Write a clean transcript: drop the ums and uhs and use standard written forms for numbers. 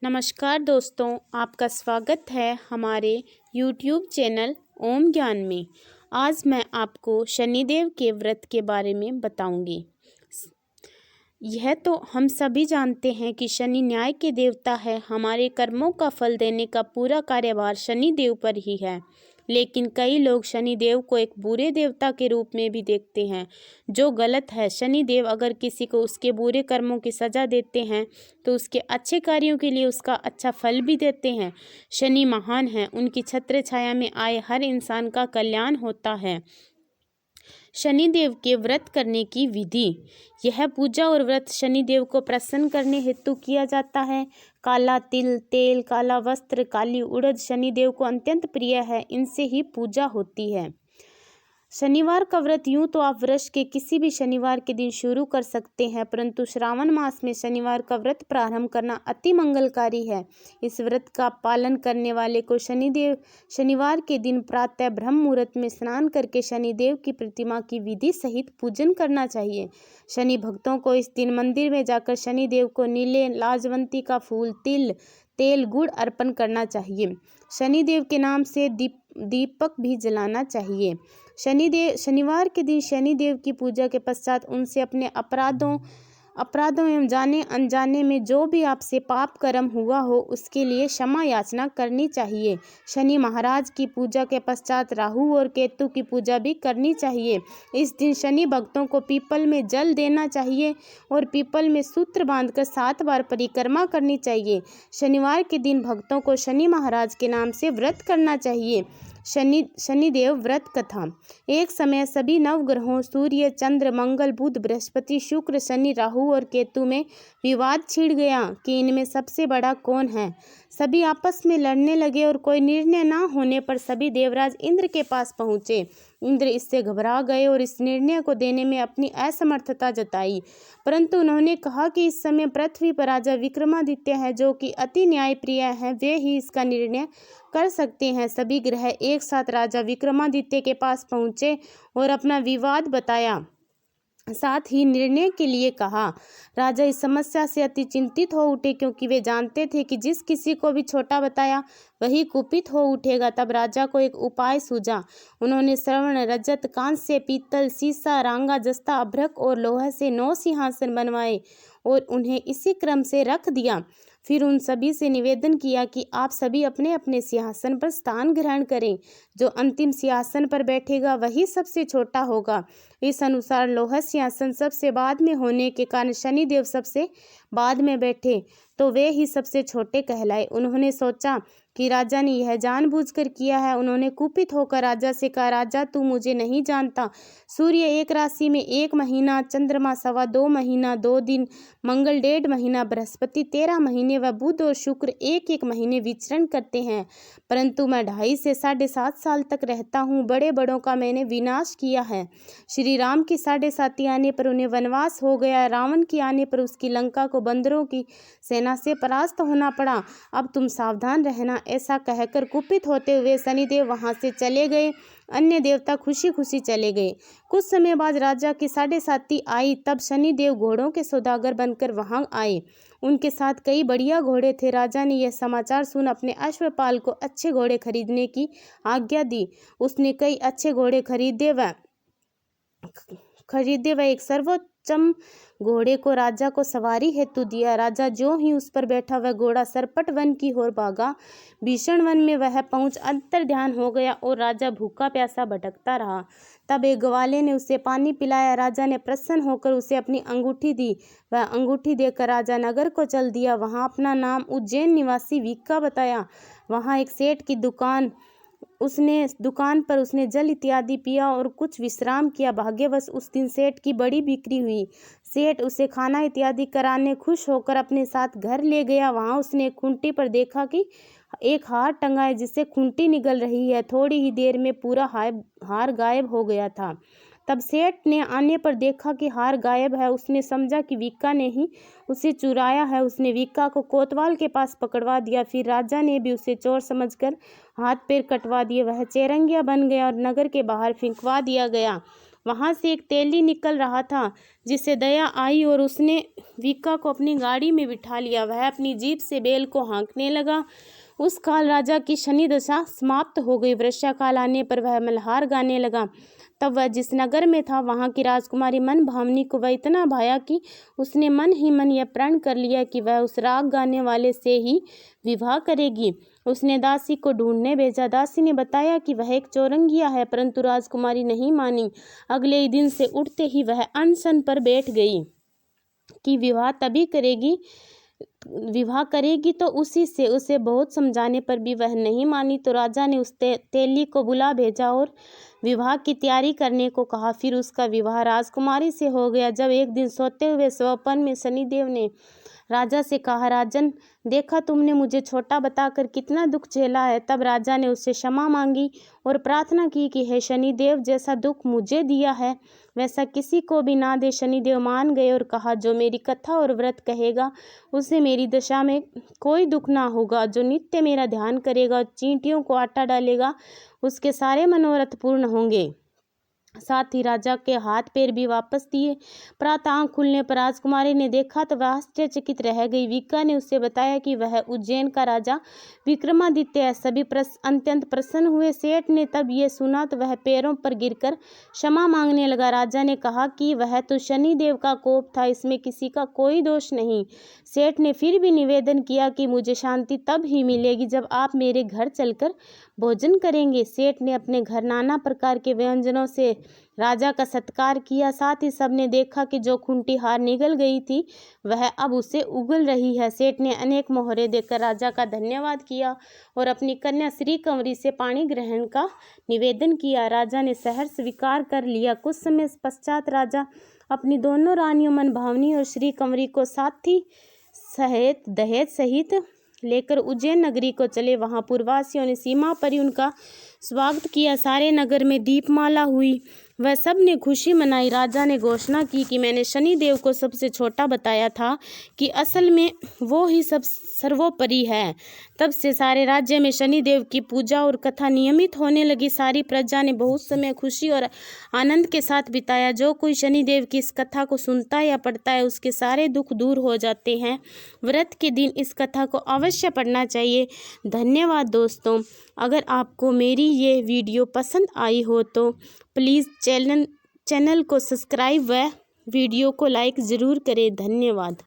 नमस्कार दोस्तों, आपका स्वागत है हमारे YouTube चैनल ओम ज्ञान में। आज मैं आपको शनिदेव के व्रत के बारे में बताऊंगी। यह तो हम सभी जानते हैं कि शनि न्याय के देवता है। हमारे कर्मों का फल देने का पूरा कार्यभार शनिदेव पर ही है। लेकिन कई लोग शनिदेव को एक बुरे देवता के रूप में भी देखते हैं, जो गलत है। शनिदेव अगर किसी को उसके बुरे कर्मों की सजा देते हैं तो उसके अच्छे कार्यों के लिए उसका अच्छा फल भी देते हैं। शनि महान है, उनकी छत्र छाया में आए हर इंसान का कल्याण होता है। शनिदेव के व्रत करने की विधि। यह पूजा और व्रत शनिदेव को प्रसन्न करने हेतु किया जाता है। काला तिल, तेल, काला वस्त्र, काली उड़द शनिदेव को अत्यंत प्रिय है। इनसे ही पूजा होती है। शनिवार का व्रत यूं तो आप वर्ष के किसी भी शनिवार के दिन शुरू कर सकते हैं, परंतु श्रावण मास में शनिवार का व्रत प्रारंभ करना अति मंगलकारी है। इस व्रत का पालन करने वाले को शनिवार के दिन प्रातः ब्रह्म मुहूर्त में स्नान करके शनिदेव की प्रतिमा की विधि सहित पूजन करना चाहिए। शनि भक्तों को इस दिन मंदिर में जाकर शनिदेव को नीले लाजवंती का फूल, तिल, तेल, गुड़ अर्पण करना चाहिए। शनिदेव के नाम से दीपक भी जलाना चाहिए। शनिवार के दिन शनिदेव की पूजा के पश्चात उनसे अपने अपराधों एवं जाने अनजाने में जो भी आपसे पाप कर्म हुआ हो उसके लिए क्षमा याचना करनी चाहिए। शनि महाराज की पूजा के पश्चात राहु और केतु की पूजा भी करनी चाहिए। इस दिन शनि भक्तों को पीपल में जल देना चाहिए और पीपल में सूत्र बांधकर 7 बार परिक्रमा करनी चाहिए। शनिवार के दिन भक्तों को शनि महाराज के नाम से व्रत करना चाहिए। शनिदेव व्रत कथा। एक समय सभी नवग्रहों सूर्य, चंद्र, मंगल, बुध, बृहस्पति, शुक्र, शनि, राहु और केतु में विवाद छिड़ गया कि इनमें सबसे बड़ा कौन है। सभी आपस में लड़ने लगे और कोई निर्णय न होने पर सभी देवराज इंद्र के पास पहुंचे। इंद्र इससे घबरा गए और इस निर्णय को देने में अपनी असमर्थता जताई, परंतु उन्होंने कहा कि इस समय पृथ्वी पर राजा विक्रमादित्य है, जो कि अति न्यायप्रिय है, वे ही इसका निर्णय कर सकते हैं। सभी ग्रह एक साथ राजा विक्रमादित्य के पास पहुंचे और अपना विवाद बताया, साथ ही निर्णय के लिए कहा। राजा इस समस्या से अति चिंतित हो उठे, क्योंकि वे जानते थे कि जिस किसी को भी छोटा बताया वही कुपित हो उठेगा। तब राजा को एक उपाय सूझा। उन्होंने स्वर्ण, रजत, कांस्य, पीतल, सीसा, रांगा, जस्ता, अभ्रक और लोहा से 9 सिंहासन बनवाए और उन्हें इसी क्रम से रख दिया। फिर उन सभी से निवेदन किया कि आप सभी अपने अपने सिंहासन पर स्थान ग्रहण करें। जो अंतिम सिंहासन पर बैठेगा वही सबसे छोटा होगा। इस अनुसार लोहा सिंहासन सबसे बाद में होने के कारण शनिदेव सबसे बाद में बैठे तो वे ही सबसे छोटे कहलाए। उन्होंने सोचा कि राजा ने यह जानबूझकर किया है। उन्होंने कुपित होकर राजा से कहा, राजा तू मुझे नहीं जानता। सूर्य 1 राशि में 1 महीना, चंद्रमा 2.25 महीना 2 दिन, मंगल 1.5 महीना, बृहस्पति 13 महीने व बुध और शुक्र 1-1 महीने विचरण करते हैं, परंतु मैं 2.5 से 7.5 साल तक रहता हूँ। बड़े बड़ों का मैंने विनाश किया है। श्री राम की 7.5 आने पर उन्हें वनवास हो गया। रावण की आने पर उसकी लंका को बंदरों की सेना से परास्त होना पड़ा। अब तुम सावधान रहना। ऐसा कहकर कुपित होते हुए शनिदेव वहां से चले गए। अन्य देवता खुशी खुशी चले गए। कुछ समय बाद राजा की 7.5 आई। तब शनिदेव घोड़ों के सौदागर बनकर वहां आए। उनके साथ कई बढ़िया घोड़े थे। राजा ने यह समाचार सुन अपने अश्वपाल को अच्छे घोड़े खरीदने की आज्ञा दी। उसने कई अच्छे घोड़े खरीदे व एक सर्वोत्तम घोड़े को राजा को सवारी हेतु दिया। राजा जो ही उस पर बैठा वह घोड़ा सरपट वन की ओर भागा। भीषण वन में वह पहुंच अंतर्ध्यान हो गया और राजा भूखा प्यासा भटकता रहा। तब एक ग्वाले ने उसे पानी पिलाया। राजा ने प्रसन्न होकर उसे अपनी अंगूठी दी। वह अंगूठी देकर राजा नगर को चल दिया। वहां अपना नाम उज्जैन निवासी विक्का बताया। वहां एक सेठ की दुकान पर उसने जल इत्यादि पिया और कुछ विश्राम किया। भाग्यवश उस दिन सेठ की बड़ी बिक्री हुई। सेठ उसे खाना इत्यादि कराने खुश होकर अपने साथ घर ले गया। वहां उसने खूंटी पर देखा कि एक हार टंगा है, जिससे खूंटी निकल रही है। थोड़ी ही देर में पूरा हार गायब हो गया था। तब सेठ ने आने पर देखा कि हार गायब है। उसने समझा कि विक्का ने ही उसे चुराया है। उसने विक्का को कोतवाल के पास पकड़वा दिया। फिर राजा ने भी उसे चोर समझकर हाथ पैर कटवा दिए। वह चेरंगिया बन गया और नगर के बाहर फेंकवा दिया गया। वहाँ से एक तेली निकल रहा था, जिसे दया आई और उसने विका को अपनी गाड़ी में बिठा लिया। वह अपनी जीभ से बैल को हाँकने लगा। उस काल राजा की शनि दशा समाप्त हो गई। वर्षा काल आने पर वह मल्हार गाने लगा। तब वह जिस नगर में था, वहाँ की राजकुमारी मन भावनी को वह इतना भाया कि उसने मन ही मन यह प्रण कर लिया कि वह उस राग गाने वाले से ही विवाह करेगी। उसने दासी को ढूंढने भेजा। दासी ने बताया कि वह एक चौरंगिया है, परंतु राजकुमारी नहीं मानी। अगले ही दिन से उठते ही वह अनशन पर बैठ गई कि विवाह करेगी तो उसी से। उसे बहुत समझाने पर भी वह नहीं मानी, तो राजा ने उस तेली को बुला भेजा और विवाह की तैयारी करने को कहा। फिर उसका विवाह राजकुमारी से हो गया। जब एक दिन सोते हुए स्वप्न में शनिदेव ने राजा से कहा, राजन, देखा तुमने मुझे छोटा बताकर कितना दुख झेला है। तब राजा ने उससे क्षमा मांगी और प्रार्थना की कि हे शनिदेव, जैसा दुख मुझे दिया है वैसा किसी को भी ना दे। शनिदेव मान गए और कहा, जो मेरी कथा और व्रत कहेगा उसे मेरी दशा में कोई दुख ना होगा। जो नित्य मेरा ध्यान करेगा और चींटियों को आटा डालेगा, उसके सारे मनोरथ पूर्ण होंगे। साथ ही राजा के हाथ पैर भी वापस दिए। प्रातः आंख खुलने पर राजकुमारी ने देखा तो वह आश्चर्यचकित रह गई। विका ने उससे बताया कि वह उज्जैन का राजा विक्रमादित्य है। सभी अत्यंत प्रसन्न हुए। सेठ ने तब ये सुना तो वह पैरों पर गिरकर क्षमा मांगने लगा। राजा ने कहा कि वह तो शनिदेव का कोप था, इसमें किसी का कोई दोष नहीं। सेठ ने फिर भी निवेदन किया कि मुझे शांति तब ही मिलेगी जब आप मेरे घर चलकर भोजन करेंगे। सेठ ने अपने घर नाना प्रकार के व्यंजनों से राजा का सत्कार किया। साथ ही सबने देखा कि जो खूंटी हार निगल गई थी वह अब उसे उगल रही है। सेठ ने अनेक मोहरे देकर राजा का धन्यवाद किया और अपनी कन्या श्री कंवरी से पाणी ग्रहण का निवेदन किया। राजा ने सहर्ष स्वीकार कर लिया। कुछ समय पश्चात राजा अपनी दोनों रानियों मन भावनी और श्री कंवरी को साथी सहित दहेज सहित लेकर उज्जैन नगरी को चले। वहां पूर्ववासियों ने सीमा पर ही उनका स्वागत किया। सारे नगर में दीपमाला हुई, वह सब ने खुशी मनाई। राजा ने घोषणा की कि मैंने शनिदेव को सबसे छोटा बताया था कि असल में वो ही सब सर्वोपरि है। तब से सारे राज्य में शनिदेव की पूजा और कथा नियमित होने लगी। सारी प्रजा ने बहुत समय खुशी और आनंद के साथ बिताया। जो कोई शनिदेव की इस कथा को सुनता या पढ़ता है, उसके सारे दुख दूर हो जाते हैं। व्रत के दिन इस कथा को अवश्य पढ़ना चाहिए। धन्यवाद दोस्तों। अगर आपको मेरी ये वीडियो पसंद आई हो तो प्लीज़ चैनल को सब्सक्राइब व वीडियो को लाइक ज़रूर करें। धन्यवाद।